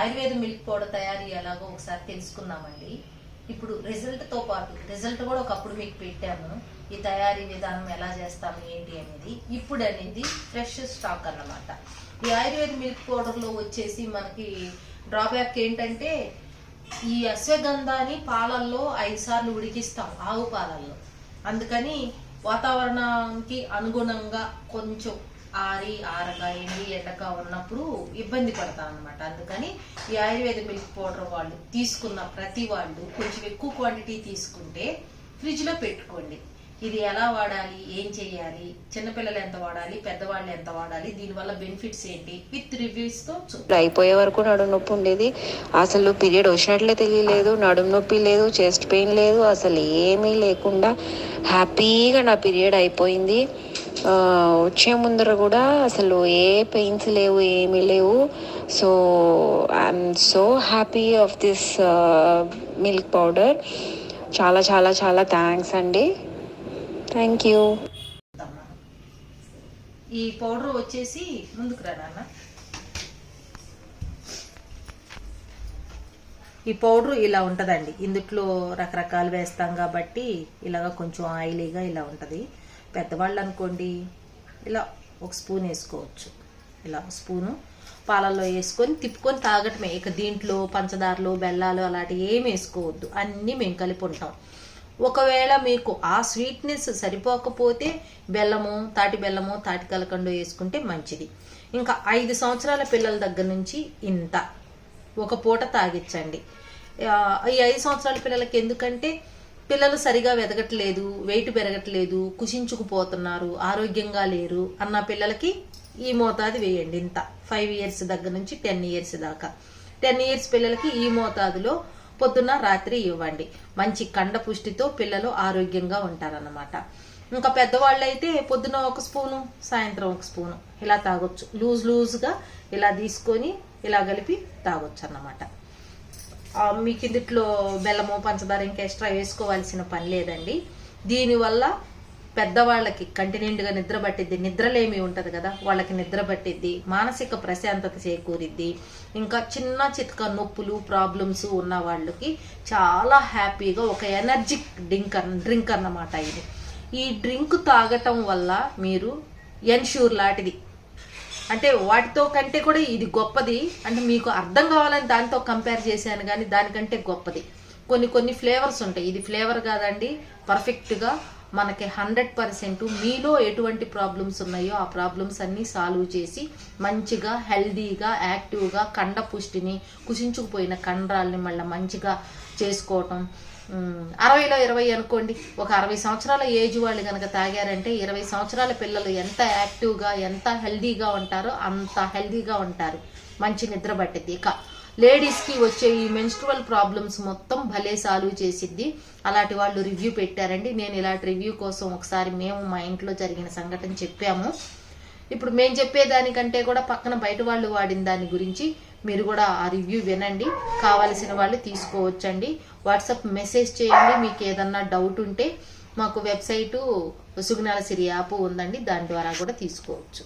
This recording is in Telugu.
ఆయుర్వేద మిల్క్ పౌడర్ తయారీ ఎలాగో ఒకసారి తెలుసుకుందామండి. ఇప్పుడు రిజల్ట్తో పాటు రిజల్ట్ కూడా ఒకప్పుడు మీకు పెట్టాము, ఈ తయారీ విధానం ఎలా చేస్తాము ఏంటి అనేది. ఇప్పుడు అనేది ఫ్రెష్ స్టాక్ అన్నమాట. ఈ ఆయుర్వేద మిల్క్ పౌడర్లో వచ్చేసి మనకి డ్రాబ్యాక్ ఏంటంటే ఈ అశ్వగంధాని పాలల్లో 5 సార్లు ఉడికిస్తాం, ఆవు పాలల్లో. అందుకని వాతావరణానికి అనుగుణంగా కొంచెం ఆరగా ఎండగా ఉన్నప్పుడు ఇబ్బంది పడతాం అనమాట. అందుకని ఈ ఆయుర్వేద మిల్క్ పౌడర్ వాళ్ళు తీసుకున్న ప్రతి వాళ్ళు కొంచెం ఎక్కువ క్వాంటిటీ తీసుకుంటే ఫ్రిడ్జ్లో పెట్టుకోండి. ఇది ఎలా వాడాలి, ఏం చేయాలి, చిన్నపిల్లలు ఎంత వాడాలి, పెద్దవాళ్ళు ఎంత వాడాలి, దీనివల్ల బెనిఫిట్స్ ఏంటి విత్ రివ్యూస్తో అయిపోయే వరకు నడుము నొప్పి ఉండేది. అసలు పీరియడ్ వచ్చినట్లే తెలియలేదు, నడుము నొప్పి లేదు, చెస్ట్ పెయిన్ లేదు, అసలు ఏమీ లేకుండా హ్యాపీగా నా పీరియడ్ అయిపోయింది. వచ్చే ముందర కూడా అసలు ఏ పెయిన్స్ లేవు, ఏమీ లేవు. So I'm so happy of this milk powder. చాలా చాలా చాలా థ్యాంక్స్ అండి. Thank you. ఈ పౌడర్ వచ్చేసి ముందుకు రా నాన్న. ఈ పౌడర్ ఇలా ఉంటుందండి. ఇందుట్లో రకరకాలు వేస్తాం కాబట్టి ఇలాగ కొంచెం ఆయిలీగా ఇలా ఉంటుంది. పెద్దవాళ్ళు అనుకోండి ఇలా 1 స్పూన్ వేసుకోవచ్చు. ఇలా స్పూను పాలల్లో వేసుకొని తిప్పుకొని తాగటమే. ఇక దీంట్లో పంచదారలు బెల్లాలు అలాంటివి ఏమి వేసుకోవద్దు, అన్నీ మేము కలిపి ఉంటాం. ఒకవేళ మీకు ఆ స్వీట్నెస్ సరిపోకపోతే బెల్లము, తాటి బెల్లము, తాటి కలకండు వేసుకుంటే మంచిది. ఇంకా 5 సంవత్సరాల పిల్లల దగ్గర నుంచి ఇంత ఒక పూట తాగించండి. ఈ 5 సంవత్సరాల పిల్లలకి ఎందుకంటే పిల్లలు సరిగా ఎదగట్లేదు, వెయిట్ పెరగట్లేదు, కుషించుకుపోతున్నారు, ఆరోగ్యంగా లేరు అన్న పిల్లలకి ఈ మోతాదు వేయండి. ఇంత 5 ఇయర్స్ దగ్గర నుంచి 10 ఇయర్స్ దాకా. 10 ఇయర్స్ పిల్లలకి ఈ మోతాదులో పొద్దున్న రాత్రి ఇవ్వండి. మంచి కండ పుష్టితో పిల్లలు ఆరోగ్యంగా ఉంటారన్నమాట. ఇంకా పెద్దవాళ్ళు అయితే పొద్దున 1 స్పూను, సాయంత్రం 1 స్పూను ఇలా తాగొచ్చు. లూజ్గా ఇలా తీసుకొని ఇలా కలిపి తాగొచ్చు అన్నమాట. మీకు ఇందుట్లో బెల్లము, పంచదార ఇంకా ఎక్స్ట్రా వేసుకోవాల్సిన పని లేదండి. దీనివల్ల పెద్దవాళ్ళకి కంటి నిండుగా నిద్ర పట్టిద్ది, నిద్రలేమి ఉంటుంది కదా, వాళ్ళకి నిద్ర పట్టిద్ది, మానసిక ప్రశాంతత చేకూరిద్ది. ఇంకా చిన్న చితక నొప్పులు ప్రాబ్లమ్స్ ఉన్న వాళ్ళకి చాలా హ్యాపీగా ఒక ఎనర్జిక్ డ్రింక్ అన్నమాట ఇది. ఈ డ్రింక్ తాగటం వల్ల మీరు ఎన్ష్యూర్ లాంటిది, అంటే వాటితో కంటే కూడా ఇది గొప్పది. అంటే మీకు అర్థం కావాలని దానితో కంపేర్ చేశాను కానీ దానికంటే గొప్పది. కొన్ని ఫ్లేవర్స్ ఉంటాయి, ఇది ఫ్లేవర్ కాదండి. పర్ఫెక్ట్గా మనకి 100% మీలో ఎటువంటి ప్రాబ్లమ్స్ ఉన్నాయో ఆ ప్రాబ్లమ్స్ అన్నీ సాల్వ్ చేసి మంచిగా హెల్దీగా యాక్టివ్గా కండ పుష్టిని, కుషించుకుపోయిన కండరాలని మళ్ళీ మంచిగా చేసుకోవటం. 60లో 20 అనుకోండి, ఒక 60 సంవత్సరాల ఏజ్ వాళ్ళు కనుక తాగారంటే 20 సంవత్సరాల పిల్లలు ఎంత యాక్టివ్గా ఎంత హెల్దీగా ఉంటారో అంత హెల్దీగా ఉంటారు, మంచి నిద్ర పట్టిద్ది. ఇక లేడీస్కి వచ్చే ఈ మెన్స్ట్రువల్ ప్రాబ్లమ్స్ మొత్తం భలే సాల్వ్ చేసిద్ది. అలాంటి వాళ్ళు రివ్యూ పెట్టారండి. నేను ఇలాంటి రివ్యూ కోసం ఒకసారి మేము మా ఇంట్లో జరిగిన సంఘటన చెప్పాము. ఇప్పుడు మేము చెప్పేదానికంటే కూడా పక్కన బయట వాళ్ళు వాడిన దాని గురించి మీరు కూడా ఆ రివ్యూ వినండి. కావాల్సిన వాళ్ళు తీసుకోవచ్చండి. వాట్సాప్ మెసేజ్ చేయండి. మీకు ఏదన్నా డౌట్ ఉంటే మాకు వెబ్సైటు సుగుణాల సిరి యాప్ ఉందండి, దాని ద్వారా కూడా తీసుకోవచ్చు.